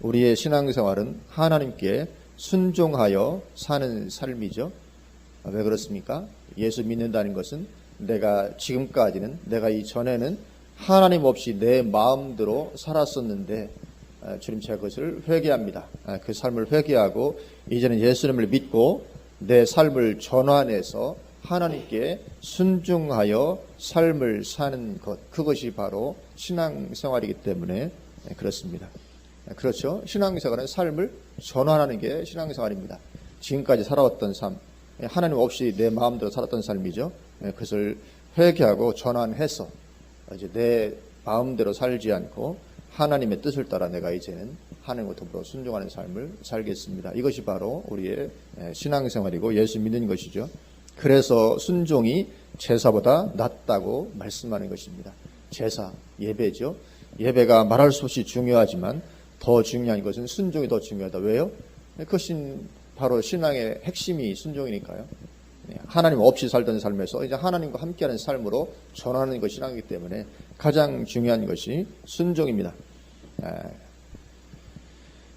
우리의 신앙생활은 하나님께 순종하여 사는 삶이죠. 왜 그렇습니까? 예수 믿는다는 것은 내가 지금까지는, 내가 이전에는 하나님 없이 내 마음대로 살았었는데 주님 제가 그것을 회개합니다. 그 삶을 회개하고 이제는 예수님을 믿고 내 삶을 전환해서 하나님께 순종하여 삶을 사는 것, 그것이 바로 신앙생활이기 때문에 그렇습니다. 그렇죠. 신앙생활은 삶을 전환하는 게 신앙생활입니다. 지금까지 살아왔던 삶, 하나님 없이 내 마음대로 살았던 삶이죠. 그것을 회개하고 전환해서 이제 내 마음대로 살지 않고 하나님의 뜻을 따라 내가 이제는 하나님과 더불어 순종하는 삶을 살겠습니다. 이것이 바로 우리의 신앙생활이고 예수 믿는 것이죠. 그래서 순종이 제사보다 낫다고 말씀하는 것입니다. 제사, 예배죠. 예배가 말할 수 없이 중요하지만 더 중요한 것은 순종이 더 중요하다. 왜요? 그것이 바로 신앙의 핵심이 순종이니까요. 하나님 없이 살던 삶에서 이제 하나님과 함께하는 삶으로 전하는 것이 신앙이기 때문에 가장 중요한 것이 순종입니다.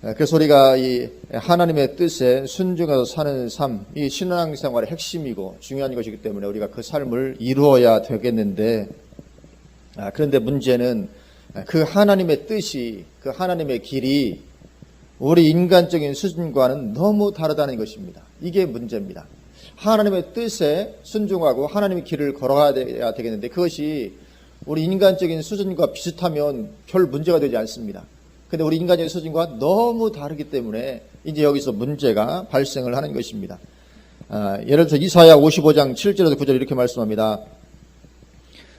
그래서 우리가 이 하나님의 뜻에 순종해서 사는 삶, 이 신앙생활의 핵심이고 중요한 것이기 때문에 우리가 그 삶을 이루어야 되겠는데, 그런데 문제는 그 하나님의 뜻이, 그 하나님의 길이 우리 인간적인 수준과는 너무 다르다는 것입니다. 이게 문제입니다. 하나님의 뜻에 순종하고 하나님의 길을 걸어가야 되겠는데 그것이 우리 인간적인 수준과 비슷하면 별 문제가 되지 않습니다. 근데 우리 인간적인 수준과 너무 다르기 때문에 이제 여기서 문제가 발생을 하는 것입니다. 예를 들어서 이사야 55장 7절에서 9절 이렇게 말씀합니다.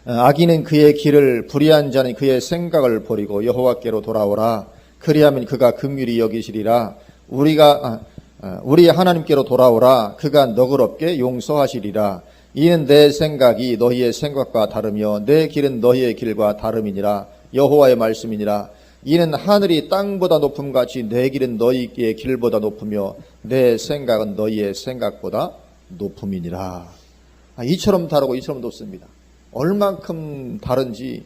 악인은 그의 길을, 불의한 자는 그의 생각을 버리고 여호와께로 돌아오라. 그리하면 그가 긍휼히 여기시리라. 우리 하나님께로 돌아오라. 그가 너그럽게 용서하시리라. 이는 내 생각이 너희의 생각과 다르며 내 길은 너희의 길과 다름이니라. 여호와의 말씀이니라. 이는 하늘이 땅보다 높음같이 내 길은 너희의 길보다 높으며 내 생각은 너희의 생각보다 높음이니라. 이처럼 다르고 이처럼 높습니다. 얼만큼 다른지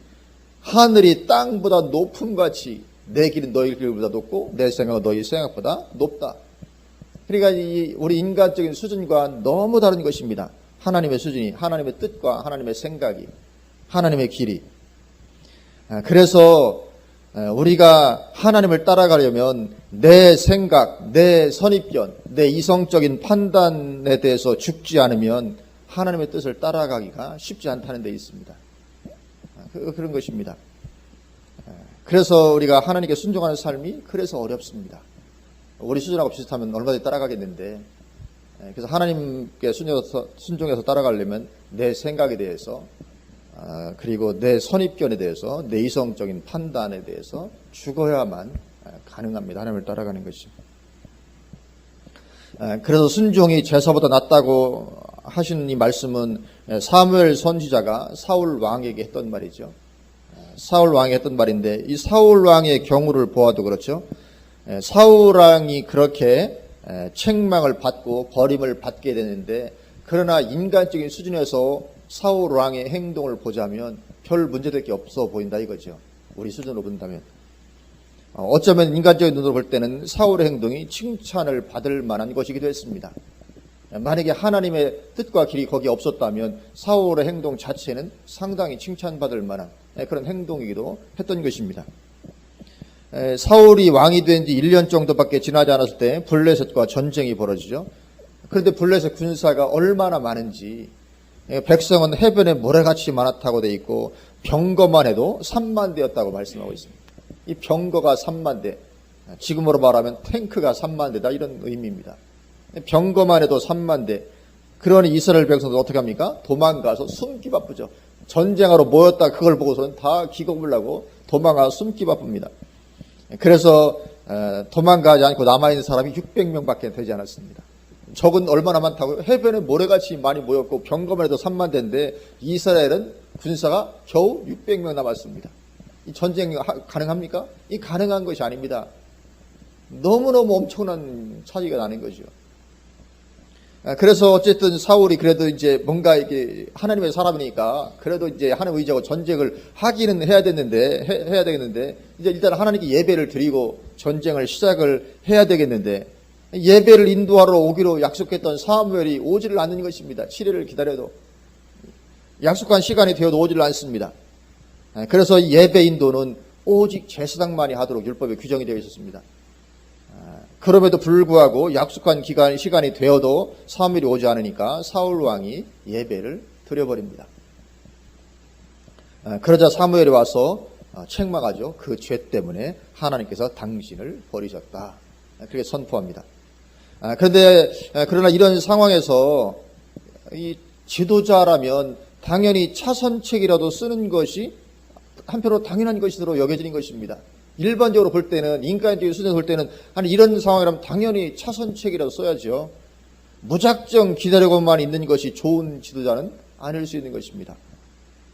하늘이 땅보다 높음같이 내 길은 너희 길보다 높고 내 생각은 너희 생각보다 높다. 그러니까 우리 인간적인 수준과 너무 다른 것입니다. 하나님의 수준이, 하나님의 뜻과 하나님의 생각이, 하나님의 길이. 그래서 우리가 하나님을 따라가려면 내 생각, 내 선입견, 내 이성적인 판단에 대해서 죽지 않으면 하나님의 뜻을 따라가기가 쉽지 않다는 데 있습니다. 그런 것입니다. 그래서 우리가 하나님께 순종하는 삶이 그래서 어렵습니다. 우리 수준하고 비슷하면 얼마든지 따라가겠는데, 그래서 하나님께 순종해서 따라가려면 내 생각에 대해서, 그리고 내 선입견에 대해서, 내 이성적인 판단에 대해서 죽어야만 가능합니다. 하나님을 따라가는 것이. 그래서 순종이 제사보다 낫다고 하신 이 말씀은 사무엘 선지자가 사울 왕에게 했던 말이죠. 사울 왕이 했던 말인데, 이 사울 왕의 경우를 보아도 그렇죠. 사울 왕이 그렇게 책망을 받고 버림을 받게 되는데, 그러나 인간적인 수준에서 사울 왕의 행동을 보자면 별 문제될 게 없어 보인다 이거죠. 우리 수준으로 본다면. 어쩌면 인간적인 눈으로 볼 때는 사울의 행동이 칭찬을 받을 만한 것이기도 했습니다. 만약에 하나님의 뜻과 길이 거기에 없었다면 사울의 행동 자체는 상당히 칭찬받을 만한 그런 행동이기도 했던 것입니다. 사울이 왕이 된 지 1년 정도밖에 지나지 않았을 때 블레셋과 전쟁이 벌어지죠. 그런데 블레셋 군사가 얼마나 많은지, 백성은 해변에 모래같이 많았다고 돼 있고 병거만 해도 3만 대였다고 말씀하고 있습니다. 이 병거가 3만 대, 지금으로 말하면 탱크가 3만 대다 이런 의미입니다. 병거만 해도 3만 대. 그러니 이스라엘 백성들 어떻게 합니까? 도망가서 숨기 바쁘죠. 전쟁하러 모였다 그걸 보고서는 다 기겁을 하고 도망가서 숨기 바쁩니다. 그래서 도망가지 않고 남아있는 사람이 600명밖에 되지 않았습니다. 적은 얼마나 많다고요? 해변에 모래같이 많이 모였고 병거만 해도 3만 대인데 이스라엘은 군사가 겨우 600명 남았습니다. 이 전쟁이 가능합니까? 이 가능한 것이 아닙니다. 너무너무 엄청난 차이가 나는 거죠. 그래서 어쨌든 사울이 그래도 이제 뭔가 이게 하나님의 사람이니까 그래도 이제 하나님 의지하고 전쟁을 하기는 해야 되겠는데 이제 일단 하나님께 예배를 드리고 전쟁을 시작을 해야 되겠는데 예배를 인도하러 오기로 약속했던 사무엘이 오지를 않는 것입니다. 7일을 기다려도 약속한 시간이 되어도 오지를 않습니다. 그래서 예배 인도는 오직 제사장만이 하도록 율법에 규정이 되어 있었습니다. 그럼에도 불구하고 약속한 시간이 되어도 사무엘이 오지 않으니까 사울 왕이 예배를 드려버립니다. 그러자 사무엘이 와서 책망하죠. 그 죄 때문에 하나님께서 당신을 버리셨다. 그렇게 선포합니다. 그러나 이런 상황에서 이 지도자라면 당연히 차선책이라도 쓰는 것이 한편으로 당연한 것으로 여겨지는 것입니다. 일반적으로 볼 때는, 인간적인 수준에서 볼 때는, 아니, 이런 상황이라면 당연히 차선책이라도 써야죠. 무작정 기다리고만 있는 것이 좋은 지도자는 아닐 수 있는 것입니다.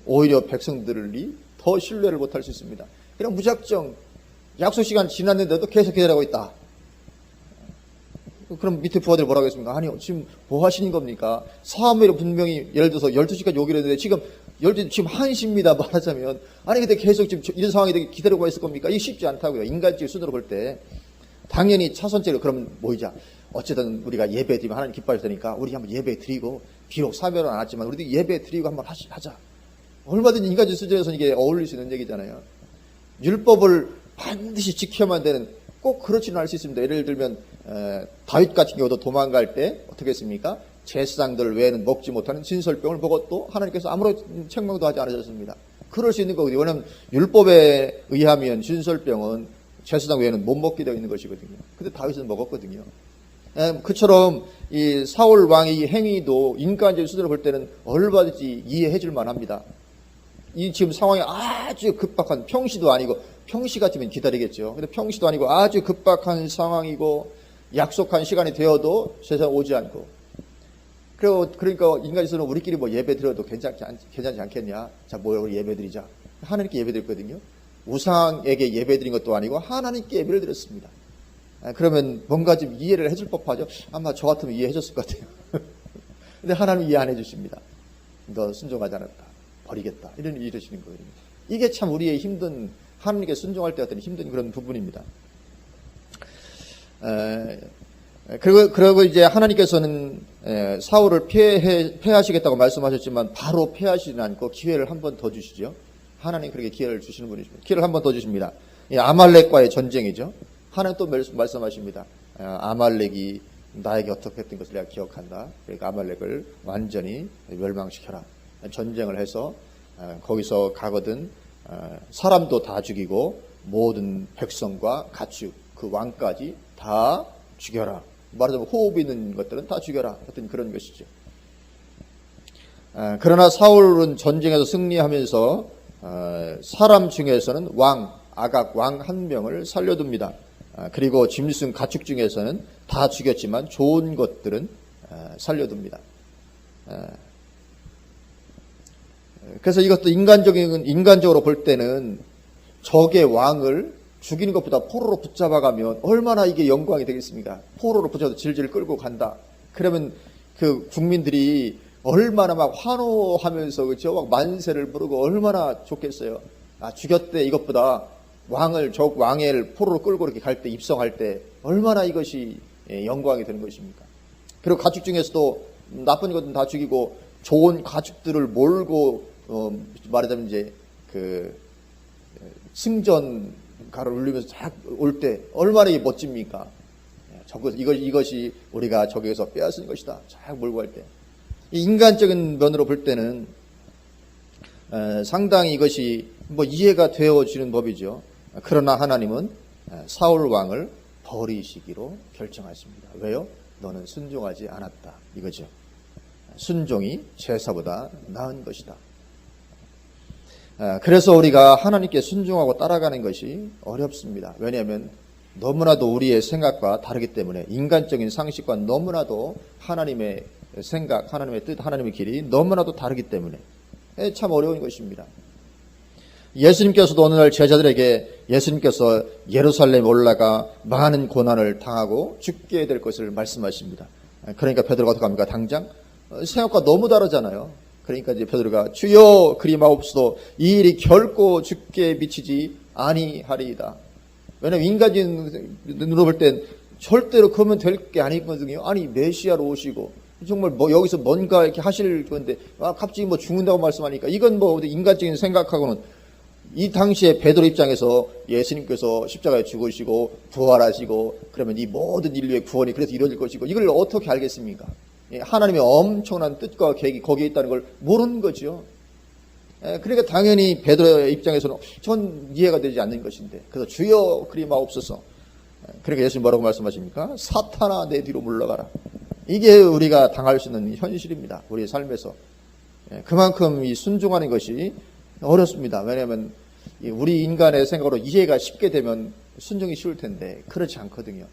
오히려 백성들이 더 신뢰를 못할 수 있습니다. 그냥 무작정 약속 시간 지났는데도 계속 기다리고 있다. 그럼 밑에 부하들이 뭐라고 했습니까? 아니, 지금 뭐 하시는 겁니까? 사무엘이 분명히 예를 들어서 12시까지 오기로 했는데 지금 1시입니다. 말하자면. 아니, 근데 계속 지금 이런 상황이 되게 기다리고 있을 겁니까? 이게 쉽지 않다고요. 인간적인 수준으로 볼 때. 당연히 차선책으로 그럼 모이자. 어쨌든 우리가 예배 드리면 하나님 기뻐할 테니까 우리 한번 예배 드리고, 비록 사멸은 안 왔지만 우리도 예배 드리고 한번 하자. 얼마든지 인간적인 수준에서는 이게 어울릴 수 있는 얘기잖아요. 율법을 반드시 지켜야만 되는, 꼭 그렇지는 않을 수 있습니다. 예를 들면 다윗 같은 경우도 도망갈 때 어떻게 했습니까? 제사장들 외에는 먹지 못하는 진설병을 먹었도 하나님께서 아무런 책망도 하지 않으셨습니다. 그럴 수 있는 거거든요. 왜냐하면 율법에 의하면 진설병은 제사장 외에는 못 먹게 되어 있는 것이거든요. 근데 다윗은 먹었거든요. 그처럼 이 사울 왕의 행위도 인간적인 수준으로 볼 때는 얼마든지 이해해 줄 만합니다. 이 지금 상황이 아주 급박한, 평시도 아니고, 평시 같으면 기다리겠죠. 근데 평시도 아니고 아주 급박한 상황이고 약속한 시간이 되어도 세상 오지 않고, 그러니까 인간에서는 우리끼리 뭐 예배 드려도 괜찮지 않겠냐? 자, 우리 예배 드리자. 하나님께 예배 드렸거든요. 우상에게 예배 드린 것도 아니고 하나님께 예배를 드렸습니다. 그러면 뭔가 좀 이해를 해줄 법하죠. 아마 저 같으면 이해해줬을 것 같아요. 근데 하나님 이해 안 해주십니다. 너 순종하지 않았다. 버리겠다. 이러시는 거예요. 이게 참 우리의 힘든, 하나님께 순종할 때 같은 힘든 그런 부분입니다. 그리고 이제 하나님께서는 사울을 패하시겠다고 말씀하셨지만 바로 패하시지 않고 기회를 한 번 더 주시죠. 하나님 그렇게 기회를 주시는 분이십니다. 기회를 한 번 더 주십니다. 아말렉과의 전쟁이죠. 하나님 또 말씀하십니다. 아말렉이 나에게 어떻게 했던 것을 내가 기억한다. 그러니까 아말렉을 완전히 멸망시켜라. 전쟁을 해서 거기서 가거든 사람도 다 죽이고 모든 백성과 가축, 그 왕까지 다 죽여라. 말하자면 호흡 있는 것들은 다 죽여라. 어떤 그런 것이죠. 그러나 사울은 전쟁에서 승리하면서 사람 중에서는 아각 왕 한 명을 살려둡니다. 그리고 짐승 가축 중에서는 다 죽였지만 좋은 것들은 살려둡니다. 그래서 이것도 인간적으로 볼 때는 적의 왕을 죽이는 것보다 포로로 붙잡아가면 얼마나 이게 영광이 되겠습니까? 포로로 붙잡아서 질질 끌고 간다. 그러면 그 국민들이 얼마나 막 환호하면서 그죠? 막 만세를 부르고 얼마나 좋겠어요. 죽였대 이것보다 적 왕을 포로로 끌고 이렇게 갈 때, 입성할 때 얼마나 이것이 영광이 되는 것입니까? 그리고 가축 중에서도 나쁜 것은 다 죽이고 좋은 가축들을 몰고 말하자면 이제 그 승전가를 울리면서 쫙 올 때 얼마나 멋집니까? 이것이 우리가 저기에서 빼앗은 것이다. 쫙 몰고 갈 때. 인간적인 면으로 볼 때는 상당히 이것이 뭐 이해가 되어지는 법이죠. 그러나 하나님은 사울 왕을 버리시기로 결정하십니다. 왜요? 너는 순종하지 않았다. 이거죠. 순종이 제사보다 나은 것이다. 그래서 우리가 하나님께 순종하고 따라가는 것이 어렵습니다. 왜냐하면 너무나도 우리의 생각과 다르기 때문에, 인간적인 상식과 너무나도 하나님의 생각, 하나님의 뜻, 하나님의 길이 너무나도 다르기 때문에 참 어려운 것입니다. 예수님께서도 어느 날 제자들에게 예수님께서 예루살렘에 올라가 많은 고난을 당하고 죽게 될 것을 말씀하십니다. 그러니까 베드로가 어떻게 합니까? 당장 생각과 너무 다르잖아요. 그러니까 이제 베드로가 주여 그리 마옵소서 이 일이 결코 주께 미치지 아니하리이다. 왜냐하면 인간적인 눈으로 볼 땐 절대로 그러면 될 게 아니거든요. 아니 메시아로 오시고 정말 뭐 여기서 뭔가 이렇게 하실 건데 갑자기 뭐 죽는다고 말씀하니까 이건 뭐 인간적인 생각하고는 이 당시에 베드로 입장에서 예수님께서 십자가에 죽으시고 부활하시고 그러면 이 모든 인류의 구원이 그래서 이루어질 것이고 이걸 어떻게 알겠습니까? 하나님의 엄청난 뜻과 계획이 거기에 있다는 걸 모르는 거죠. 그러니까 당연히 베드로의 입장에서는 전 이해가 되지 않는 것인데 그래서 주여 그리 마옵소서. 그러니까 예수님 뭐라고 말씀하십니까? 사탄아 내 뒤로 물러가라. 이게 우리가 당할 수 있는 현실입니다. 우리의 삶에서. 그만큼 이 순종하는 것이 어렵습니다. 왜냐하면 우리 인간의 생각으로 이해가 쉽게 되면 순종이 쉬울 텐데 그렇지 않거든요.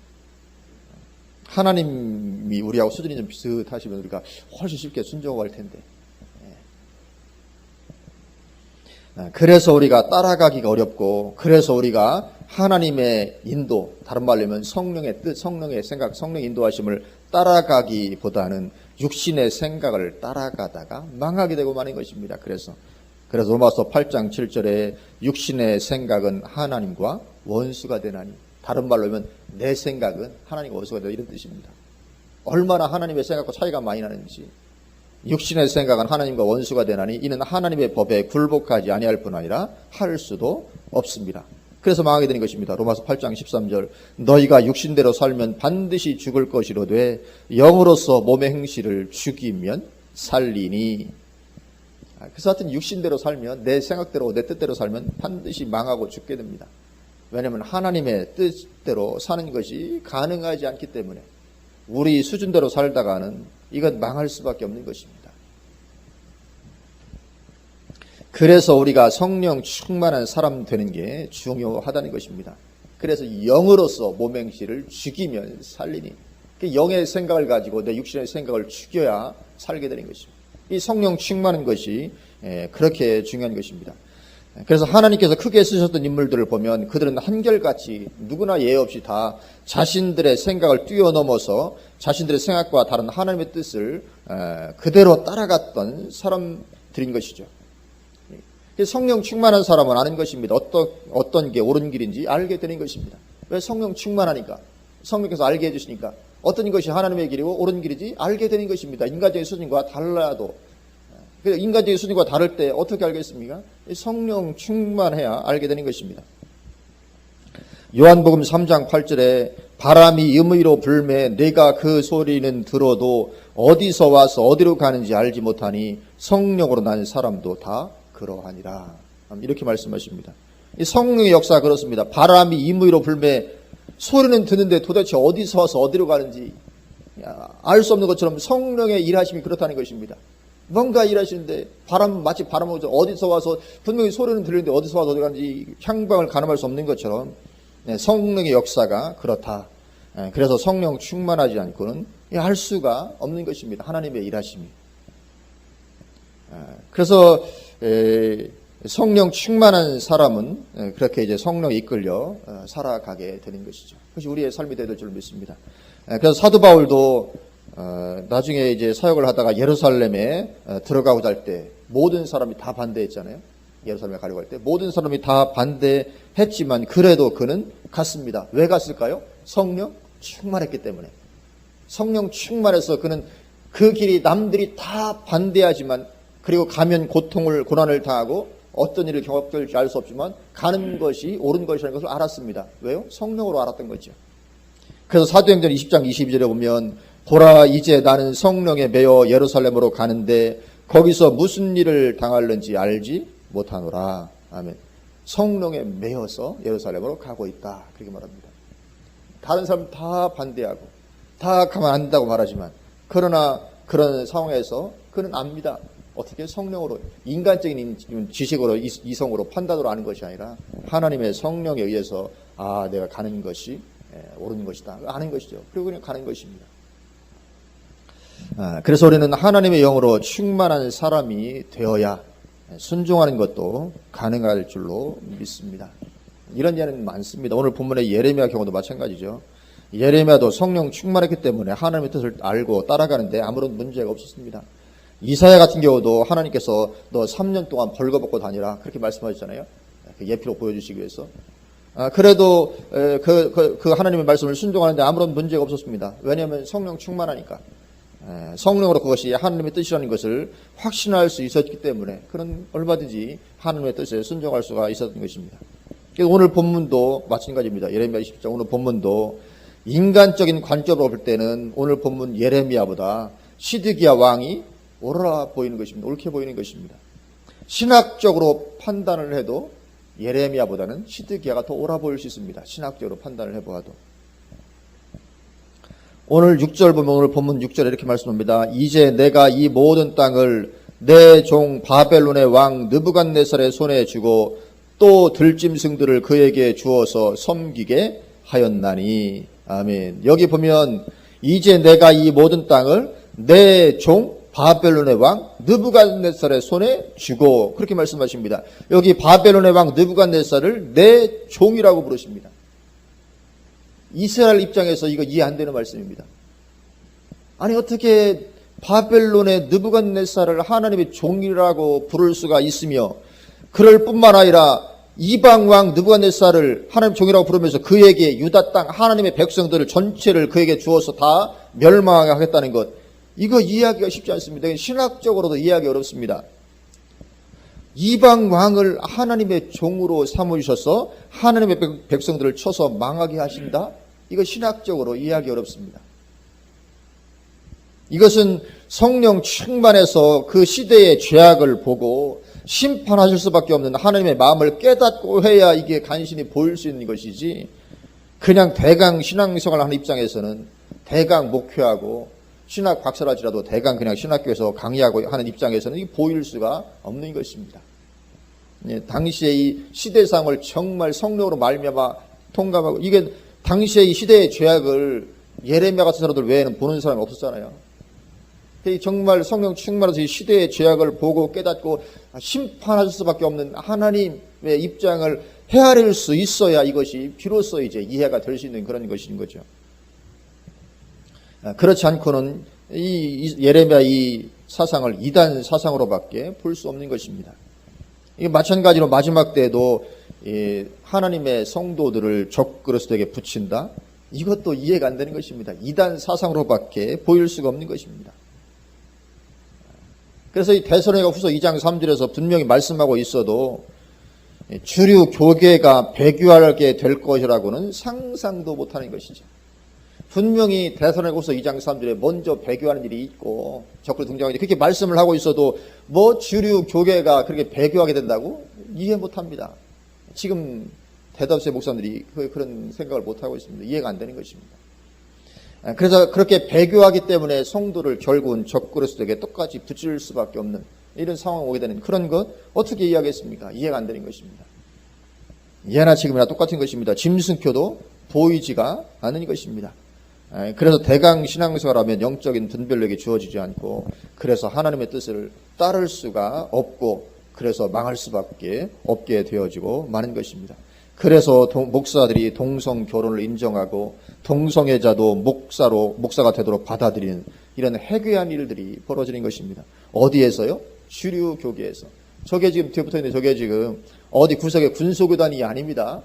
하나님이 우리하고 수준이 좀 비슷하시면 우리가 훨씬 쉽게 순종하고 할 텐데. 그래서 우리가 따라가기가 어렵고 그래서 우리가 하나님의 인도, 다른 말로 하면 성령의 뜻, 성령의 생각, 성령의 인도하심을 따라가기보다는 육신의 생각을 따라가다가 망하게 되고 마는 것입니다. 그래서 로마서 8장 7절에 육신의 생각은 하나님과 원수가 되나니, 다른 말로 하면 내 생각은 하나님과 원수가 되다, 이런 뜻입니다. 얼마나 하나님의 생각과 차이가 많이 나는지. 육신의 생각은 하나님과 원수가 되나니 이는 하나님의 법에 굴복하지 아니할 뿐 아니라 할 수도 없습니다. 그래서 망하게 되는 것입니다. 로마서 8장 13절 너희가 육신대로 살면 반드시 죽을 것이로되 영으로서 몸의 행실을 죽이면 살리니. 그래서 하여튼 육신대로 살면, 내 생각대로 내 뜻대로 살면 반드시 망하고 죽게 됩니다. 왜냐하면 하나님의 뜻대로 사는 것이 가능하지 않기 때문에 우리 수준대로 살다가는 이건 망할 수밖에 없는 것입니다. 그래서 우리가 성령 충만한 사람 되는 게 중요하다는 것입니다. 그래서 영으로서 몸행실을 죽이면 살리니, 영의 생각을 가지고 내 육신의 생각을 죽여야 살게 되는 것입니다. 이 성령 충만한 것이 그렇게 중요한 것입니다. 그래서 하나님께서 크게 쓰셨던 인물들을 보면 그들은 한결같이 누구나 예외 없이 다 자신들의 생각을 뛰어넘어서 자신들의 생각과 다른 하나님의 뜻을 그대로 따라갔던 사람들인 것이죠. 성령 충만한 사람은 아는 것입니다. 어떤 게 옳은 길인지 알게 되는 것입니다. 왜? 성령 충만하니까. 성령께서 알게 해주시니까 어떤 것이 하나님의 길이고 옳은 길인지 알게 되는 것입니다. 인간적인 수준과 달라도. 인간적인 수준과 다를 때 어떻게 알겠습니까? 성령 충만해야 알게 되는 것입니다. 요한복음 3장 8절에 바람이 임의로 불매 내가 그 소리는 들어도 어디서 와서 어디로 가는지 알지 못하니 성령으로 난 사람도 다 그러하니라. 이렇게 말씀하십니다. 이 성령의 역사가 그렇습니다. 바람이 임의로 불매, 소리는 듣는데 도대체 어디서 와서 어디로 가는지 알 수 없는 것처럼 성령의 일하심이 그렇다는 것입니다. 뭔가 일하시는데 마치 바람 오죠. 어디서 와서, 분명히 소리는 들리는데 어디서 와서 어디 가는지 향방을 가늠할 수 없는 것처럼 성령의 역사가 그렇다. 그래서 성령 충만하지 않고는 할 수가 없는 것입니다. 하나님의 일하심이. 그래서 성령 충만한 사람은 그렇게 이제 성령에 이끌려 살아가게 되는 것이죠. 그것이 우리의 삶이 되야 될 줄 믿습니다. 그래서 사도 바울도 나중에 이제 사역을 하다가 예루살렘에 들어가고자 할 때 모든 사람이 다 반대했잖아요. 예루살렘에 가려고 할 때 모든 사람이 다 반대했지만 그래도 그는 갔습니다. 왜 갔을까요? 성령 충만했기 때문에. 성령 충만해서 그는 그 길이 남들이 다 반대하지만, 그리고 가면 고난을 당하고 어떤 일을 경험할지 알 수 없지만 가는 것이 옳은 것이라는 것을 알았습니다. 왜요? 성령으로 알았던 거죠. 그래서 사도행전 20장 22절에 보면 보라 이제 나는 성령에 매여 예루살렘으로 가는데 거기서 무슨 일을 당할는지 알지 못하노라. 아멘. 성령에 매여서 예루살렘으로 가고 있다. 그렇게 말합니다. 다른 사람 다 반대하고 다 가만 안 된다고 말하지만, 그러나 그런 상황에서 그는 압니다. 어떻게? 성령으로, 인간적인 지식으로, 이성으로, 판단으로 아는 것이 아니라 하나님의 성령에 의해서 내가 가는 것이 옳은 것이다 아는 것이죠. 그리고 그냥 가는 것입니다. 그래서 우리는 하나님의 영으로 충만한 사람이 되어야 순종하는 것도 가능할 줄로 믿습니다. 이런 예는 많습니다. 오늘 본문의 예레미야 경우도 마찬가지죠. 예레미야도 성령 충만했기 때문에 하나님의 뜻을 알고 따라가는데 아무런 문제가 없었습니다. 이사야 같은 경우도 하나님께서 너 3년 동안 벌거벗고 다니라 그렇게 말씀하셨잖아요. 예표로 보여주시기 위해서. 그래도 그 하나님의 말씀을 순종하는데 아무런 문제가 없었습니다. 왜냐하면 성령 충만하니까. 성령으로 그것이 하나님의 뜻이라는 것을 확신할 수 있었기 때문에 그런 얼마든지 하나님의 뜻에 순종할 수가 있었던 것입니다. 오늘 본문도 마찬가지입니다. 예레미야 20장 오늘 본문도 인간적인 관점으로 볼 때는 오늘 본문 예레미야보다 시드기야 왕이 옳아 보이는 것입니다. 옳게 보이는 것입니다. 신학적으로 판단을 해도 예레미야보다는 시드기야가 더 옳아 보일 수 있습니다. 신학적으로 판단을 해보아도. 오늘 6절 보면 오늘 본문 6절에 이렇게 말씀합니다. 이제 내가 이 모든 땅을 내 종 바벨론의 왕 느부갓네살의 손에 주고 또 들짐승들을 그에게 주어서 섬기게 하였나니. 아멘. 여기 보면 이제 내가 이 모든 땅을 내 종 바벨론의 왕 느부갓네살의 손에 주고 그렇게 말씀하십니다. 여기 바벨론의 왕 느부갓네살을 내 종이라고 부르십니다. 이스라엘 입장에서 이거 이해 안 되는 말씀입니다. 아니 어떻게 바벨론의 느부갓네살을 하나님의 종이라고 부를 수가 있으며 그럴 뿐만 아니라 이방 왕 느부갓네살을 하나님 종이라고 부르면서 그에게 유다 땅 하나님의 백성들을 전체를 그에게 주어서 다 멸망하게 하겠다는 것, 이거 이해하기가 쉽지 않습니다. 신학적으로도 이해하기 어렵습니다. 이방 왕을 하나님의 종으로 삼으셔서 하나님의 백성들을 쳐서 망하게 하신다? 이거 신학적으로 이해하기 어렵습니다. 이것은 성령 충만해서 그 시대의 죄악을 보고 심판하실 수밖에 없는 하나님의 마음을 깨닫고 해야 이게 간신히 보일 수 있는 것이지, 그냥 대강 신앙생활을 하는 입장에서는 대강 목회하고 신학 박사라지라도 대강 그냥 신학교에서 강의하고 하는 입장에서는 이게 보일 수가 없는 것입니다. 당시의 이 시대상을 정말 성령으로 말미암아 통감하고, 이게 당시의 이 시대의 죄악을 예레미야 같은 사람들 외에는 보는 사람이 없었잖아요. 정말 성령 충만해서 이 시대의 죄악을 보고 깨닫고 심판할 수밖에 없는 하나님의 입장을 헤아릴 수 있어야 이것이 비로소 이제 이해가 될 수 있는 그런 것인 거죠. 그렇지 않고는 이 예레미야 이 사상을 이단 사상으로밖에 볼 수 없는 것입니다. 이게 마찬가지로 마지막 때에도 하나님의 성도들을 적그리스도에게 붙인다? 이것도 이해가 안 되는 것입니다. 이단 사상으로밖에 보일 수가 없는 것입니다. 그래서 이 데살로니가후서 2장 3절에서 분명히 말씀하고 있어도 주류 교계가 배교하게 될 것이라고는 상상도 못하는 것이죠. 분명히 데살로니가후서 2장 3절에 먼저 배교하는 일이 있고 적그리스도 등장하는데 그렇게 말씀을 하고 있어도 뭐 주류 교계가 그렇게 배교하게 된다고 이해 못합니다. 지금 대다수의 목사님들이 그런 생각을 못하고 있습니다. 이해가 안 되는 것입니다. 그래서 그렇게 배교하기 때문에 성도를 결국은 적그리스도에게 똑같이 붙일 수밖에 없는 이런 상황이 오게 되는 그런 것 어떻게 이해하겠습니까? 이해가 안 되는 것입니다. 예나 지금이나 똑같은 것입니다. 짐승표도 보이지가 않은 것입니다. 그래서 대강 신앙생활하면 영적인 분별력이 주어지지 않고 그래서 하나님의 뜻을 따를 수가 없고 그래서 망할 수밖에 없게 되어지고 마는 것입니다. 그래서 목사들이 동성 결혼을 인정하고 동성애자도 목사가 되도록 받아들이는 이런 해괴한 일들이 벌어지는 것입니다. 어디에서요? 주류 교계에서. 저게 지금 뒤에 붙어 있는데 저게 지금 어디 구석의 군소교단이 아닙니다.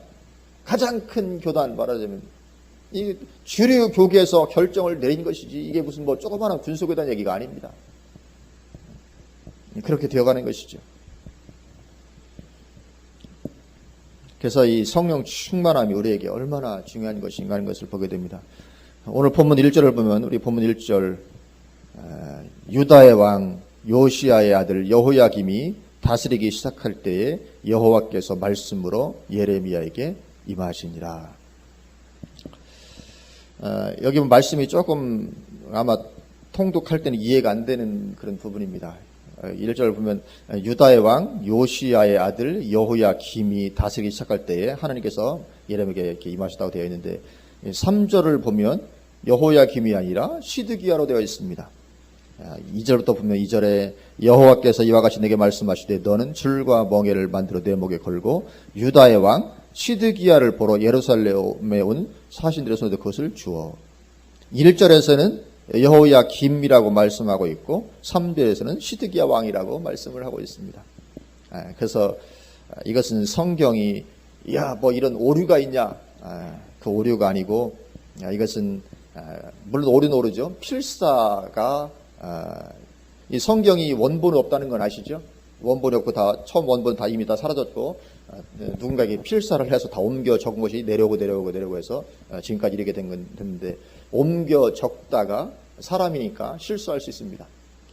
가장 큰 교단 말하자면 이 주류 교계에서 결정을 내린 것이지 이게 무슨 뭐 조그마한 군소교단 얘기가 아닙니다. 그렇게 되어가는 것이죠. 그래서 이 성령 충만함이 우리에게 얼마나 중요한 것인가 하는 것을 보게 됩니다. 오늘 본문 1절을 보면 우리 본문 1절 유다의 왕 요시야의 아들 여호야김이 다스리기 시작할 때에 여호와께서 말씀으로 예레미야에게 임하시니라. 여기 보면 말씀이 조금 아마 통독할 때는 이해가 안 되는 그런 부분입니다. 1절을 보면 유다의 왕 요시야의 아들 여호야김이 다스리기 시작할 때에 하나님께서 예레미야에게 이렇게 임하셨다고 되어 있는데 3절을 보면 여호야김이 아니라 시드기야로 되어 있습니다. 2절부터 보면 2절에 여호와께서 이와 같이 내게 말씀하시되 너는 줄과 멍에를 만들어 내 목에 걸고 유다의 왕 시드기야를 보러 예루살렘에 온 사신들의 손에도 그것을 주어. 1절에서는 여호야김이라고 말씀하고 있고 3절에서는 시드기야 왕이라고 말씀을 하고 있습니다. 그래서 이것은 성경이 뭐 이런 오류가 있냐, 그 오류가 아니고 이것은 물론 오류는 오르죠. 필사가 이 성경이 원본이 없다는 건 아시죠? 원본이 없고 처음 원본 다 이미 다 사라졌고 누군가에게 필사를 해서 다 옮겨 적은 것이 내려오고 해서 지금까지 이렇게 됐는데 옮겨 적다가 사람이니까 실수할 수 있습니다.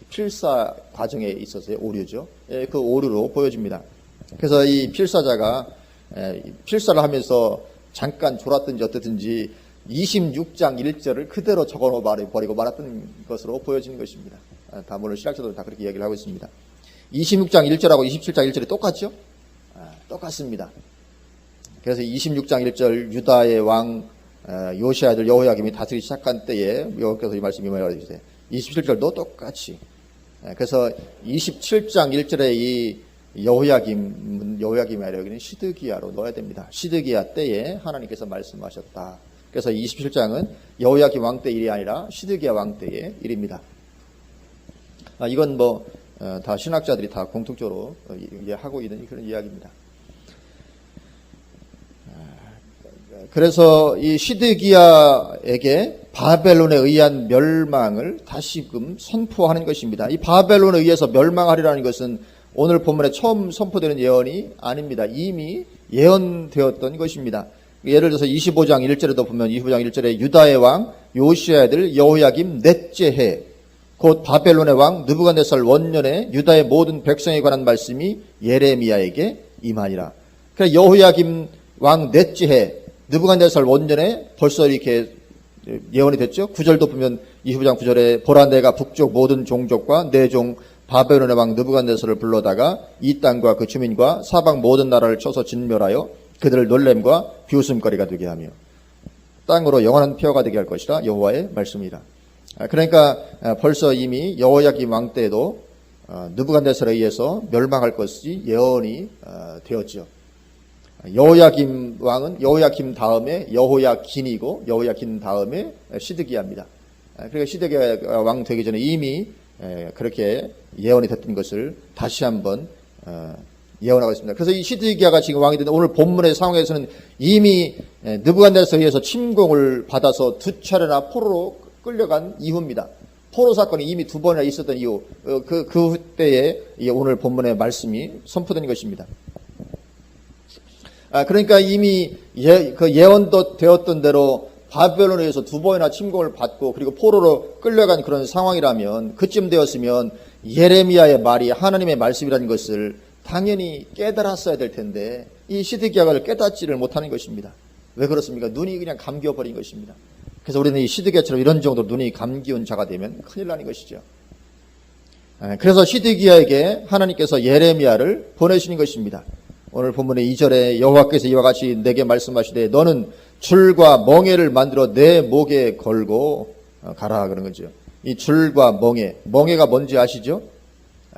필사 과정에 있어서의 오류죠. 그 오류로 보여집니다. 그래서 이 필사자가 필사를 하면서 잠깐 졸았든지 어떻든지 26장 1절을 그대로 적어놓아 버리고 말았던 것으로 보여지는 것입니다. 다 물론 신학자들은 다 그렇게 이야기를 하고 있습니다. 26장 1절하고 27장 1절이 똑같죠? 똑같습니다. 그래서 26장 1절 유다의 왕 요시야 아들 여호야김이 다스리기 시작한 때에 여호와께서 이 말씀이 말하고 있어요. 27절도 똑같이. 그래서 27장 1절에 이 여호야김이 아니라 여기는 시드기야로 넣어야 됩니다. 시드기야 때에 하나님께서 말씀하셨다. 그래서 27장은 여호야김 왕 때 일이 아니라 시드기야 왕 때의 일입니다. 이건 다 신학자들이 다 공통적으로 하고 있는 그런 이야기입니다. 그래서 이 시드기야에게 바벨론에 의한 멸망을 다시금 선포하는 것입니다. 이 바벨론에 의해서 멸망하리라는 것은 오늘 본문에 처음 선포되는 예언이 아닙니다. 이미 예언되었던 것입니다. 예를 들어서 25장 1절에도 보면 25장 1절에 유다의 왕 요시야 아들 여호야김 넷째 해 곧 바벨론의 왕 느부갓네살 원년에 유다의 모든 백성에 관한 말씀이 예레미야에게 임하니라. 그래서 여호야김 왕 넷째 해 느부갓네살 원년에 벌써 이렇게 예언이 됐죠. 9절도 보면 25장 9절에 보라 내가 북쪽 모든 종족과 내 종 바벨론의 왕 느부갓네살을 불러다가 이 땅과 그 주민과 사방 모든 나라를 쳐서 진멸하여 그들을 놀램과 비웃음거리가 되게 하며 땅으로 영원한 표가 되게 할 것이라 여호와의 말씀이라. 그러니까 벌써 이미 여호야김 왕 때에도 느부갓네살에 의해서 멸망할 것이 예언이 되었죠. 여호야김 왕은 여호야김 다음에 여호야긴이고 여호야긴 다음에 시드기야입니다. 그러니까 시드기야 왕 되기 전에 이미 그렇게 예언이 됐던 것을 다시 한번 예언하고 있습니다. 그래서 이 시드기야가 지금 왕이 된 오늘 본문의 상황에서는 이미 느부갓네살에 의해서 침공을 받아서 두 차례나 포로로 끌려간 이후입니다. 포로 사건이 이미 두 번이나 있었던 이후 그때에 오늘 본문의 말씀이 선포된 것입니다. 그러니까 이미 그 예언도 되었던 대로 바벨론에 의해서 두 번이나 침공을 받고 그리고 포로로 끌려간 그런 상황이라면 그쯤 되었으면 예레미야의 말이 하나님의 말씀이라는 것을 당연히 깨달았어야 될 텐데 이 시드기야가 깨닫지를 못하는 것입니다. 왜 그렇습니까? 눈이 그냥 감겨버린 것입니다. 그래서 우리는 이 시드기야처럼 이런 정도로 눈이 감기운 자가 되면 큰일 나는 것이죠. 그래서 시드기야에게 하나님께서 예레미야를 보내시는 것입니다. 오늘 본문의 2절에 여호와께서 이와 같이 내게 말씀하시되 너는 줄과 멍에를 만들어 내 목에 걸고 가라 그런 거죠. 이 줄과 멍에가 뭔지 아시죠?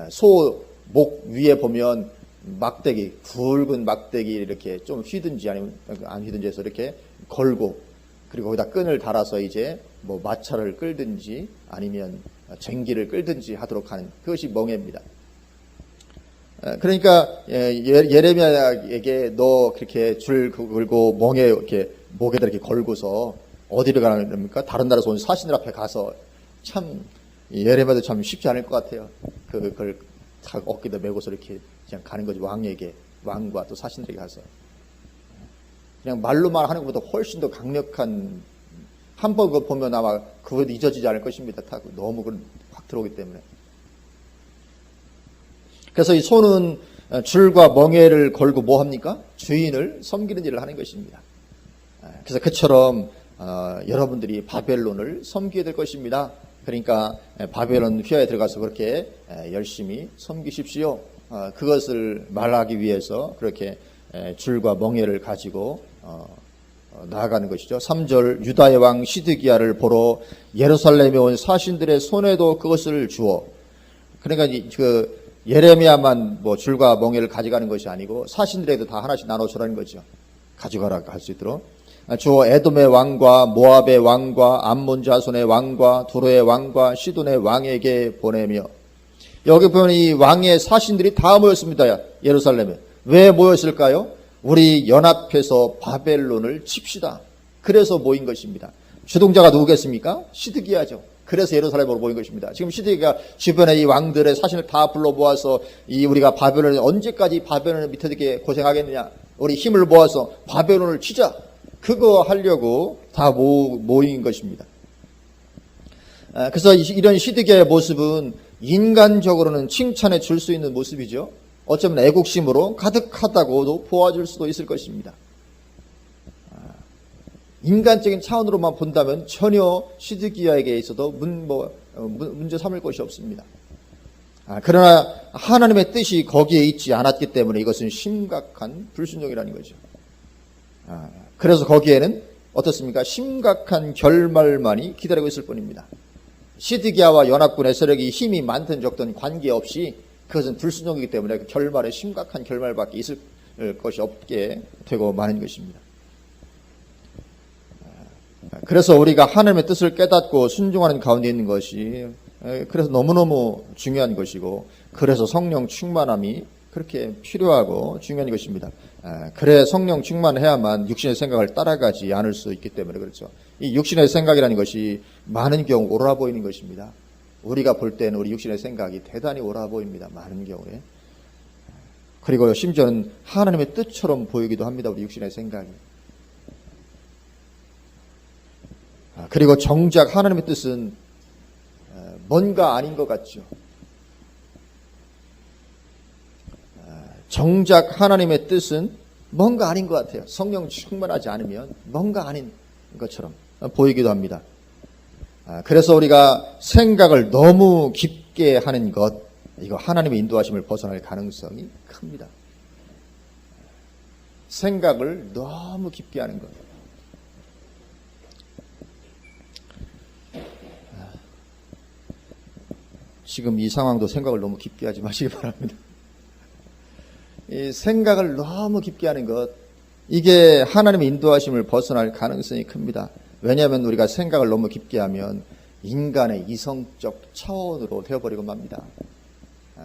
소 목 위에 보면 막대기, 굵은 막대기 이렇게 좀 휘든지 아니면 안 휘든지 해서 이렇게 걸고 그리고 거기다 끈을 달아서 이제 마차를 끌든지 아니면 쟁기를 끌든지 하도록 하는 그것이 멍에입니다. 그러니까 예레미야에게 너 그렇게 줄 걸고 멍에 이렇게 목에다 이렇게 걸고서 어디를 가는 겁니까? 다른 나라에서 온 사신들 앞에 가서 참 예레미야도 참 쉽지 않을 것 같아요. 그걸 다 어깨에다 메고서 이렇게 그냥 가는 거지. 왕과 또 사신들에게 가서 그냥 말로만 하는 것보다 훨씬 더 강력한 한 번 그거 보면 아마 그거 잊어지지 않을 것입니다. 다 너무 확 들어오기 때문에. 그래서 이 소는 줄과 멍에를 걸고 뭐 합니까? 주인을 섬기는 일을 하는 것입니다. 그래서 그처럼 여러분들이 바벨론을 섬기게 될 것입니다. 그러니까 바벨론 휘하에 들어가서 그렇게 열심히 섬기십시오. 그것을 말하기 위해서 그렇게 줄과 멍에를 가지고 나아가는 것이죠. 3절 유다의 왕 시드기야를 보러 예루살렘에 온 사신들의 손에도 그것을 주어. 그러니까 그 예레미야만 줄과 멍에를 가져가는 것이 아니고 사신들에도 다 하나씩 나눠주라는 거죠. 가져가라 할 수 있도록 주 에돔의 왕과 모압의 왕과 암몬 자손의 왕과 두로의 왕과 시돈의 왕에게 보내며, 여기 보면 이 왕의 사신들이 다 모였습니다. 예루살렘에. 왜 모였을까요? 우리 연합해서 바벨론을 칩시다. 그래서 모인 것입니다. 주동자가 누구겠습니까? 시드기야죠. 그래서 예루살렘으로 모인 것입니다. 지금 시드기야 주변에 이 왕들의 사신을 다 불러 모아서 우리가 바벨론을 언제까지 바벨론을 밑에 두게 고생하겠느냐? 우리 힘을 모아서 바벨론을 치자. 그거 하려고 다 모인 것입니다. 그래서 이런 시드기야의 모습은 인간적으로는 칭찬해 줄 수 있는 모습이죠. 어쩌면 애국심으로 가득하다고도 보아줄 수도 있을 것입니다. 인간적인 차원으로만 본다면 전혀 시드기야에게 있어도 문제 삼을 것이 없습니다. 그러나 하나님의 뜻이 거기에 있지 않았기 때문에 이것은 심각한 불순종이라는 거죠. 그래서 거기에는 어떻습니까? 심각한 결말만이 기다리고 있을 뿐입니다. 시드기야와 연합군의 세력이 힘이 많든 적든 관계없이 그것은 불순종이기 때문에 그 결말에 심각한 결말밖에 있을 것이 없게 되고 마는 것입니다. 그래서 우리가 하나님의 뜻을 깨닫고 순종하는 가운데 있는 것이 그래서 너무너무 중요한 것이고, 그래서 성령 충만함이 그렇게 필요하고 중요한 것입니다. 그래 성령 충만해야만 육신의 생각을 따라가지 않을 수 있기 때문에 그렇죠. 이 육신의 생각이라는 것이 많은 경우 옳아 보이는 것입니다. 우리가 볼 때는 우리 육신의 생각이 대단히 옳아 보입니다. 많은 경우에. 그리고 심지어는 하나님의 뜻처럼 보이기도 합니다. 우리 육신의 생각이. 그리고 정작 하나님의 뜻은 뭔가 아닌 것 같죠. 정작 하나님의 뜻은 뭔가 아닌 것 같아요. 성령 충만하지 않으면 뭔가 아닌 것처럼 보이기도 합니다. 그래서 우리가 생각을 너무 깊게 하는 것, 이거 하나님의 인도하심을 벗어날 가능성이 큽니다. 생각을 너무 깊게 하는 것. 지금 이 상황도 생각을 너무 깊게 하지 마시기 바랍니다. 이 생각을 너무 깊게 하는 것, 이게 하나님의 인도하심을 벗어날 가능성이 큽니다. 왜냐하면 우리가 생각을 너무 깊게 하면 인간의 이성적 차원으로 되어버리고 맙니다.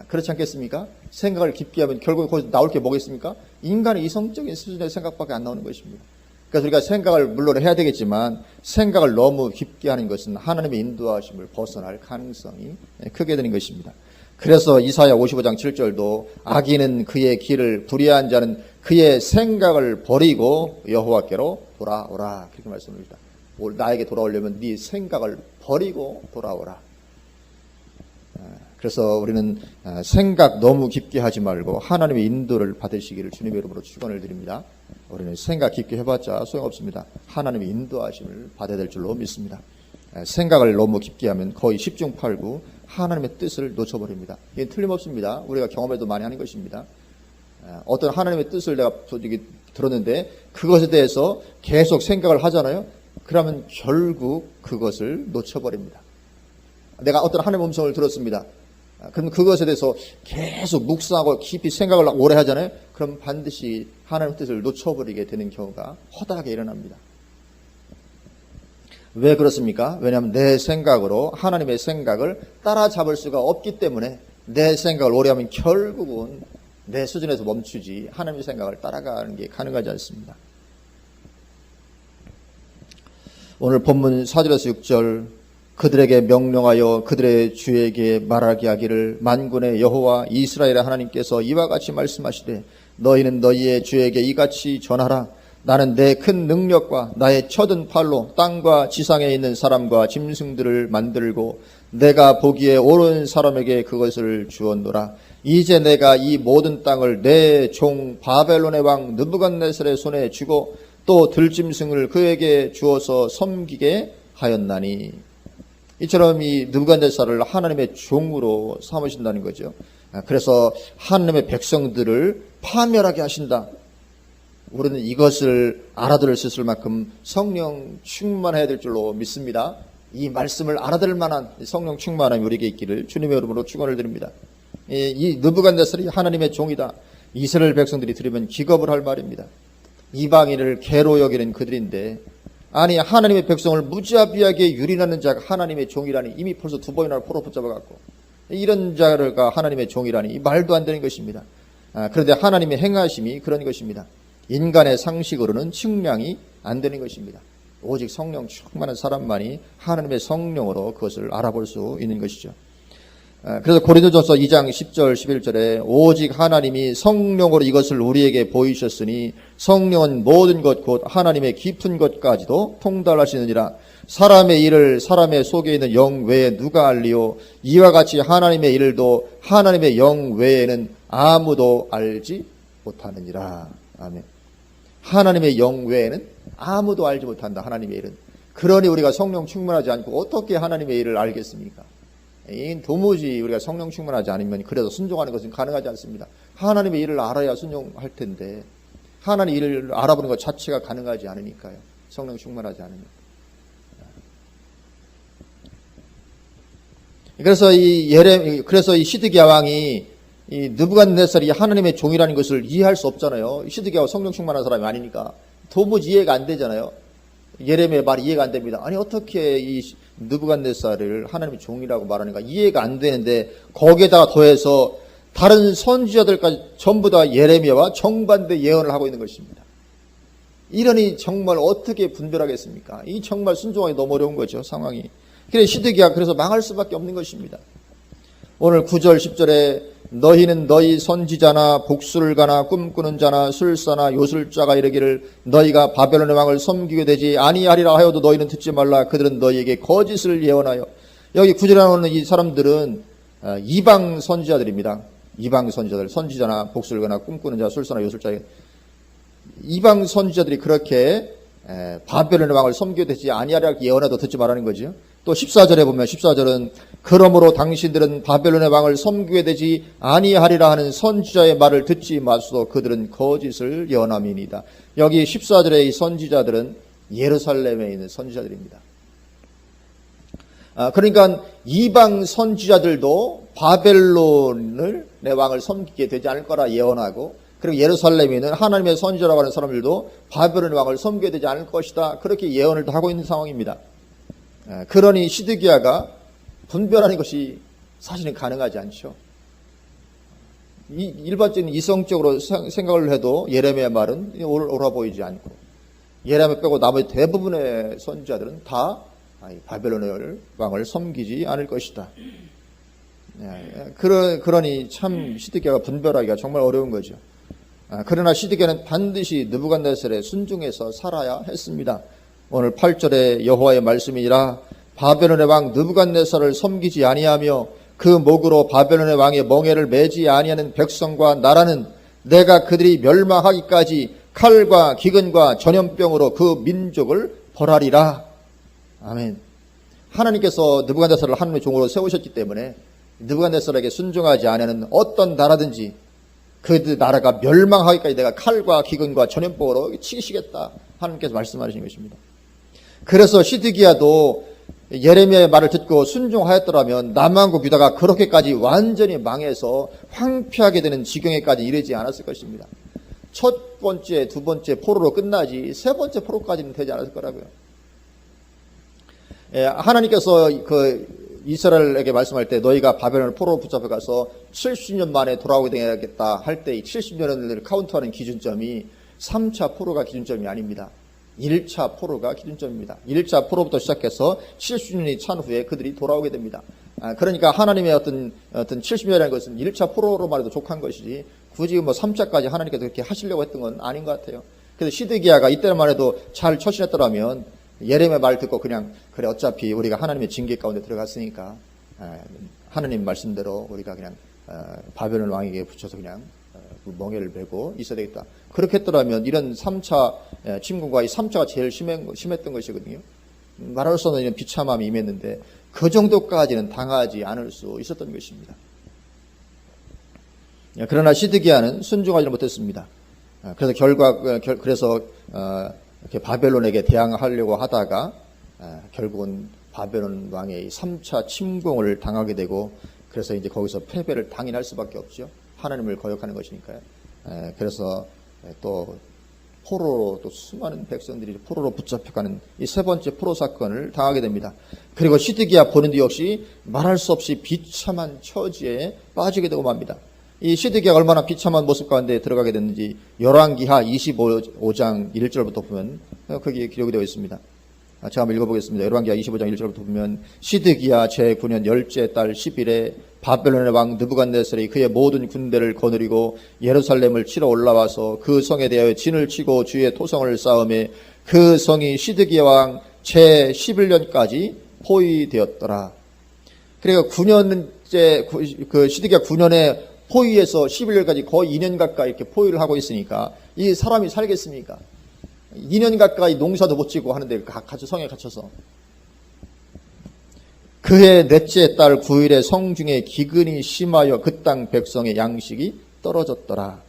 그렇지 않겠습니까? 생각을 깊게 하면 결국 거기서 나올 게 뭐겠습니까? 인간의 이성적인 수준의 생각밖에 안 나오는 것입니다. 그래서 우리가 생각을 물론 해야 되겠지만 생각을 너무 깊게 하는 것은 하나님의 인도하심을 벗어날 가능성이 크게 되는 것입니다. 그래서 이사야 55장 7절도 악인은 그의 길을 불의한 자는 그의 생각을 버리고 여호와께로 돌아오라, 그렇게 말씀합니다. 나에게 돌아오려면 네 생각을 버리고 돌아오라. 그래서 우리는 생각 너무 깊게 하지 말고 하나님의 인도를 받으시기를 주님의 이름으로 축원을 드립니다. 우리는 생각 깊게 해봤자 소용없습니다. 하나님의 인도하심을 받아야 될 줄로 믿습니다. 생각을 너무 깊게 하면 거의 10중 8구 하나님의 뜻을 놓쳐버립니다. 이게 틀림없습니다. 우리가 경험에도 많이 하는 것입니다. 어떤 하나님의 뜻을 내가 들었는데 그것에 대해서 계속 생각을 하잖아요. 그러면 결국 그것을 놓쳐버립니다. 내가 어떤 하나님의 음성을 들었습니다. 그럼 그것에 대해서 계속 묵상하고 깊이 생각을 오래 하잖아요. 그럼 반드시 하나님의 뜻을 놓쳐버리게 되는 경우가 허다하게 일어납니다. 왜 그렇습니까? 왜냐하면 내 생각으로 하나님의 생각을 따라잡을 수가 없기 때문에 내 생각을 오래 하면 결국은 내 수준에서 멈추지 하나님의 생각을 따라가는 게 가능하지 않습니다. 오늘 본문 4절에서 6절, 그들에게 명령하여 그들의 주에게 말하게 하기를 만군의 여호와 이스라엘의 하나님께서 이와 같이 말씀하시되 너희는 너희의 주에게 이같이 전하라. 나는 내 큰 능력과 나의 쳐든 팔로 땅과 지상에 있는 사람과 짐승들을 만들고 내가 보기에 옳은 사람에게 그것을 주었노라. 이제 내가 이 모든 땅을 내 종 바벨론의 왕 느부갓네살의 손에 주고 또 들짐승을 그에게 주어서 섬기게 하였나니. 이처럼 이 느부갓네살을 하나님의 종으로 삼으신다는 거죠. 그래서 하나님의 백성들을 파멸하게 하신다. 우리는 이것을 알아들을 수 있을 만큼 성령 충만해야 될 줄로 믿습니다. 이 말씀을 알아들을 만한 성령 충만함이 우리에게 있기를 주님의 이름으로 축원을 드립니다. 이 느부갓네살이 하나님의 종이다. 이스라엘 백성들이 들으면 기겁을 할 말입니다. 이방인을 개로 여기는 그들인데, 아니 하나님의 백성을 무자비하게 유린하는 자가 하나님의 종이라니, 이미 벌써 2번이나 포로 붙잡아갖고 이런 자가 하나님의 종이라니 말도 안 되는 것입니다. 그런데 하나님의 행하심이 그런 것입니다. 인간의 상식으로는 측량이 안 되는 것입니다. 오직 성령 충만한 사람만이 하나님의 성령으로 그것을 알아볼 수 있는 것이죠. 그래서 고린도전서 2장 10절 11절에 오직 하나님이 성령으로 이것을 우리에게 보이셨으니 성령은 모든 것 곧 하나님의 깊은 것까지도 통달하시느니라. 사람의 일을 사람의 속에 있는 영 외에 누가 알리요? 이와 같이 하나님의 일도 하나님의 영 외에는 아무도 알지 못하느니라. 아멘. 하나님의 영 외에는 아무도 알지 못한다. 하나님의 일은. 그러니 우리가 성령 충만하지 않고 어떻게 하나님의 일을 알겠습니까? 도무지 우리가 성령 충만하지 않으면 그래도 순종하는 것은 가능하지 않습니다. 하나님의 일을 알아야 순종할 텐데 하나님의 일을 알아보는 것 자체가 가능하지 않으니까요. 성령 충만하지 않으면. 그래서 이 시드기야 왕이 이 느부갓네살이 하나님의 종이라는 것을 이해할 수 없잖아요. 시드기야가 성령 충만한 사람이 아니니까 도무지 이해가 안 되잖아요. 예레미야의 말이 이해가 안 됩니다. 아니 어떻게 이 느부갓네살을 하나님의 종이라고 말하는가 이해가 안 되는데, 거기에다가 더해서 다른 선지자들까지 전부 다 예레미야와 정반대 예언을 하고 있는 것입니다. 이러니 정말 어떻게 분별하겠습니까? 이 정말 순종하기 너무 어려운 거죠, 상황이. 그래서 시드기야가 그래서 망할 수밖에 없는 것입니다. 오늘 9절 10절에 너희는 너희 선지자나 복술가나 꿈꾸는 자나 술사나 요술자가 이르기를 너희가 바벨론의 왕을 섬기게 되지 아니하리라 하여도 너희는 듣지 말라. 그들은 너희에게 거짓을 예언하여. 여기 9절에 나오는 이 사람들은 이방 선지자들입니다. 이방 선지자들, 선지자나 복술가나 꿈꾸는 자, 술사나 요술자, 이방 선지자들이 그렇게 바벨론의 왕을 섬기게 되지 아니하리라 예언해도 듣지 말라는 거죠. 또 14절에 보면 14절은 그러므로 당신들은 바벨론의 왕을 섬기게 되지 아니하리라 하는 선지자의 말을 듣지 마소서. 그들은 거짓을 예언함이니이다. 여기 14절의 이 선지자들은 예루살렘에 있는 선지자들입니다. 그러니까 이방 선지자들도 바벨론을 내 왕을 섬기게 되지 않을 거라 예언하고, 그리고 예루살렘에 있는 하나님의 선지자라고 하는 사람들도 바벨론의 왕을 섬기게 되지 않을 것이다. 그렇게 예언을 하고 있는 상황입니다. 그러니 시드기야가 분별하는 것이 사실은 가능하지 않죠. 일반적인 이성적으로 생각을 해도 예레미야 말은 옳아 보이지 않고, 예레미야 빼고 나머지 대부분의 선지자들은 다 바벨론의 왕을 섬기지 않을 것이다. 그러니 참 시드기야가 분별하기가 정말 어려운 거죠. 그러나 시드기야는 반드시 느부갓네살에 순종해서 살아야 했습니다. 오늘 8절에 여호와의 말씀이니라. 바벨론의 왕 느부갓네살을 섬기지 아니하며 그 목으로 바벨론의 왕의 멍에를 매지 아니하는 백성과 나라는 내가 그들이 멸망하기까지 칼과 기근과 전염병으로 그 민족을 벌하리라. 아멘. 하나님께서 느부갓네살을 하나님의 종으로 세우셨기 때문에 느부갓네살에게 순종하지 않는 어떤 나라든지 그 나라가 멸망하기까지 내가 칼과 기근과 전염병으로 치시겠다. 하나님께서 말씀하시는 것입니다. 그래서 시드기야도 예레미야의 말을 듣고 순종하였더라면 남한국 유다가 그렇게까지 완전히 망해서 황폐하게 되는 지경에까지 이르지 않았을 것입니다. 첫 번째, 두 번째 포로로 끝나지 세 번째 포로까지는 되지 않았을 거라고요. 하나님께서 그 이스라엘에게 말씀할 때 너희가 바벨론을 포로로 붙잡혀 가서 70년 만에 돌아오게 되겠다 할 때 이 70년을 카운트하는 기준점이 3차 포로가 기준점이 아닙니다. 1차 포로가 기준점입니다. 1차 포로부터 시작해서 70년이 찬 후에 그들이 돌아오게 됩니다. 그러니까 하나님의 어떤 70년이라는 것은 1차 포로로만 해도 족한 것이지 굳이 뭐 3차까지 하나님께서 그렇게 하시려고 했던 건 아닌 것 같아요. 그래서 시드기야가 이때만 해도 잘 처신했더라면 예레미야 말 듣고 그냥 그래 어차피 우리가 하나님의 징계 가운데 들어갔으니까 하나님 말씀대로 우리가 그냥 바벨론 왕에게 붙여서 그냥 멍에를 메고 있어야 되겠다. 그렇게 했더라면 이런 3차 침공과 이 3차가 제일 심했던 것이거든요. 말할 수 없는 비참함이 임했는데 그 정도까지는 당하지 않을 수 있었던 것입니다. 그러나 시드기야는 순종하지 못했습니다. 그래서 이렇게 바벨론에게 대항하려고 하다가 결국은 바벨론 왕의 3차 침공을 당하게 되고, 그래서 이제 거기서 패배를 당연할 수밖에 없죠. 하나님을 거역하는 것이니까요. 그래서 또 포로로 또 수많은 백성들이 포로로 붙잡혀가는 이 세 번째 포로 사건을 당하게 됩니다. 그리고 시드기야 본인도 역시 말할 수 없이 비참한 처지에 빠지게 되고 맙니다. 이 시드기야가 얼마나 비참한 모습 가운데 들어가게 됐는지 열왕기하 25장 1절부터 보면 거기에 기록이 되어 있습니다. 제가 한번 읽어보겠습니다. 열왕기하 25장 1절부터 보면 시드기야 제9년 열째 달 10일에 바벨론의 왕 느부갓네살이 그의 모든 군대를 거느리고 예루살렘을 치러 올라와서 그 성에 대하여 진을 치고 주의 토성을 쌓음에 그 성이 시드기야 왕 제11년까지 포위되었더라. 그러니까 9년째 그 시드기야 9년에 포위에서 11년까지 거의 2년 가까이 이렇게 포위를 하고 있으니까 이 사람이 살겠습니까? 2년 가까이 농사도 못 지고 하는데 같이 성에 갇혀서 그해 넷째 달 9일에 성중에 기근이 심하여 그 땅 백성의 양식이 떨어졌더라.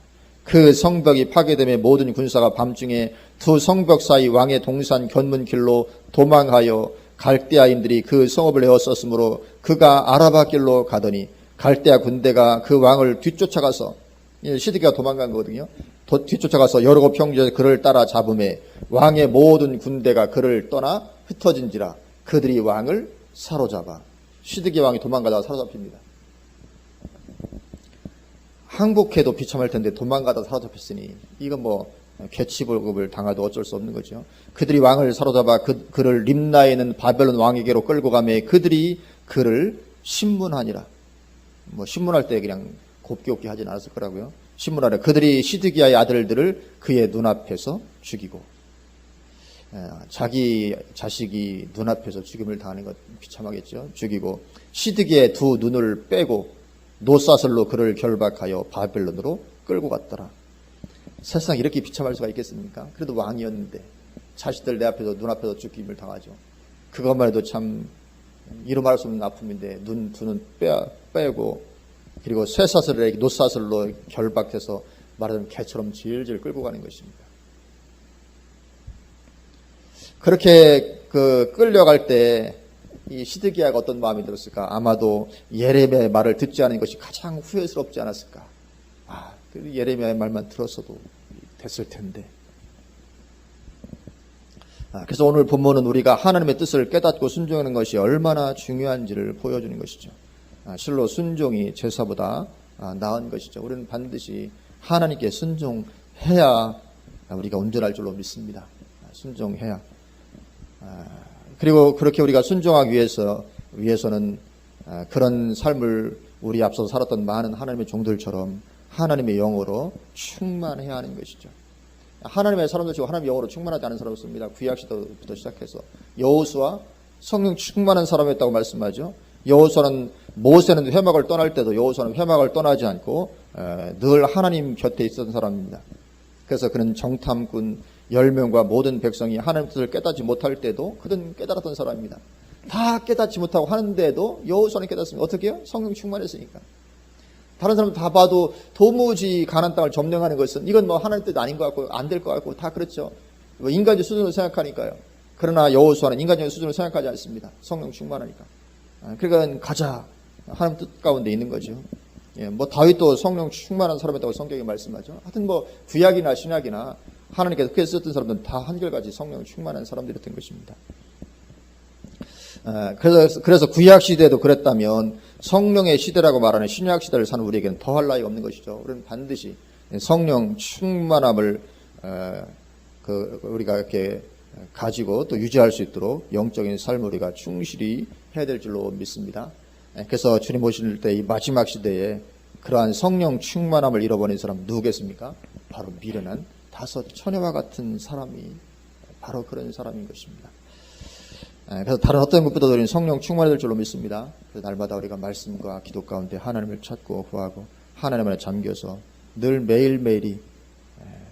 그 성벽이 파괴됨에 모든 군사가 밤중에 두 성벽 사이 왕의 동산 견문길로 도망하여 갈대아인들이 그 성읍을 에워쌌으므로 그가 아라바 길로 가더니 갈대아 군대가 그 왕을 뒤쫓아가서 시드기가 도망간 거거든요. 뒤쫓아가서 여러 평지에서 그를 따라 잡음에 왕의 모든 군대가 그를 떠나 흩어진지라 그들이 왕을 사로잡아. 시드기야 왕이 도망가다가 사로잡힙니다. 항복해도 비참할 텐데 도망가다 사로잡혔으니 이건 뭐 괴치불급을 당하도 어쩔 수 없는 거죠. 그들이 왕을 사로잡아 그를 림나에 있는 바벨론 왕에게로 끌고 가매 그들이 그를 신문하니라. 뭐 신문할 때 그냥 곱게 하진 않았을 거라고요. 신문하래. 그들이 시드기야의 아들들을 그의 눈앞에서 죽이고 자기 자식이 눈앞에서 죽임을 당하는 것 비참하겠죠. 죽이고 시드기야의 두 눈을 빼고 노사슬로 그를 결박하여 바벨론으로 끌고 갔더라. 세상 이렇게 비참할 수가 있겠습니까? 그래도 왕이었는데 자식들 내 앞에서 눈앞에서 죽임을 당하죠. 그것만 해도 참 이루 말할 수 없는 아픔인데 두 눈 빼고 그리고 쇠사슬에 노사슬로 결박해서 말하자면 개처럼 질질 끌고 가는 것입니다. 그렇게 끌려갈 때 이 시드기야가 어떤 마음이 들었을까? 아마도 예레미야의 말을 듣지 않은 것이 가장 후회스럽지 않았을까? 예레미야의 말만 들었어도 됐을 텐데. 그래서 오늘 본문은 우리가 하나님의 뜻을 깨닫고 순종하는 것이 얼마나 중요한지를 보여주는 것이죠. 실로 순종이 제사보다 나은 것이죠. 우리는 반드시 하나님께 순종해야 우리가 온전할 줄로 믿습니다. 순종해야. 그리고 그렇게 우리가 순종하기 위해서는 그런 삶을 우리 앞서 살았던 많은 하나님의 종들처럼 하나님의 영으로 충만해야 하는 것이죠. 하나님의 사람들 치고 하나님의 영으로 충만하지 않은 사람이 없습니다. 구약시대부터 시작해서 여호수아 성령 충만한 사람이었다고 말씀하죠. 여호수아는 모세는 회막을 떠날 때도 여호수아는 회막을 떠나지 않고 늘 하나님 곁에 있었던 사람입니다. 그래서 그는 정탐꾼 10명과 모든 백성이 하나님 뜻을 깨닫지 못할 때도 그는 깨달았던 사람입니다. 다 깨닫지 못하고 하는데도 여호수아는 깨닫습니다. 어떻게 해요? 성령 충만했으니까. 다른 사람들 다 봐도 도무지 가나안 땅을 점령하는 것은 이건 뭐 하나님 뜻 아닌 것 같고 안 될 것 같고 다 그렇죠. 뭐 인간적 수준으로 생각하니까요. 그러나 여호수아는 인간적 수준으로 생각하지 않습니다. 성령 충만하니까. 그러니까 가자. 하나님 뜻 가운데 있는 거죠. 뭐 다윗도 성령 충만한 사람이었다고 성경에 말씀하죠. 하여튼 뭐 구약이나 신약이나 하나님께서 크게 쓰셨던 사람들은 다 한결같이 성령 충만한 사람들이었던 것입니다. 그래서 구약 시대도 그랬다면 성령의 시대라고 말하는 신약 시대를 사는 우리에게는 더할 나위가 없는 것이죠. 우리는 반드시 성령 충만함을 우리가 이렇게 가지고 또 유지할 수 있도록 영적인 삶을 우리가 충실히 해야 될 줄로 믿습니다. 그래서 주님 오실 때 이 마지막 시대에 그러한 성령 충만함을 잃어버린 사람 누구겠습니까? 바로 미련한 5 처녀와 같은 사람이 바로 그런 사람인 것입니다. 그래서 다른 어떤 것보다도 우리는 성령 충만해야 될 줄로 믿습니다. 그래서 날마다 우리가 말씀과 기도 가운데 하나님을 찾고 구하고 하나님 안에 잠겨서 늘 매일매일이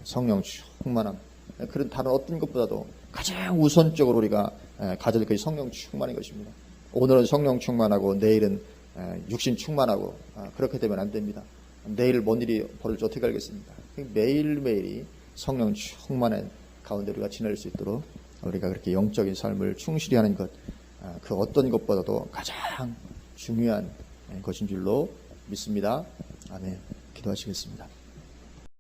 성령 충만함, 그런 다른 어떤 것보다도 가장 우선적으로 우리가 가져야 될 것이 성령 충만인 것입니다. 오늘은 성령 충만하고 내일은 육신 충만하고 그렇게 되면 안 됩니다. 내일 뭔 일이 벌어질지 어떻게 알겠습니까? 매일매일이 성령 충만한 가운데 우리가 지낼 수 있도록 우리가 그렇게 영적인 삶을 충실히 하는 것, 그 어떤 것보다도 가장 중요한 것인 줄로 믿습니다. 아멘. 기도하시겠습니다.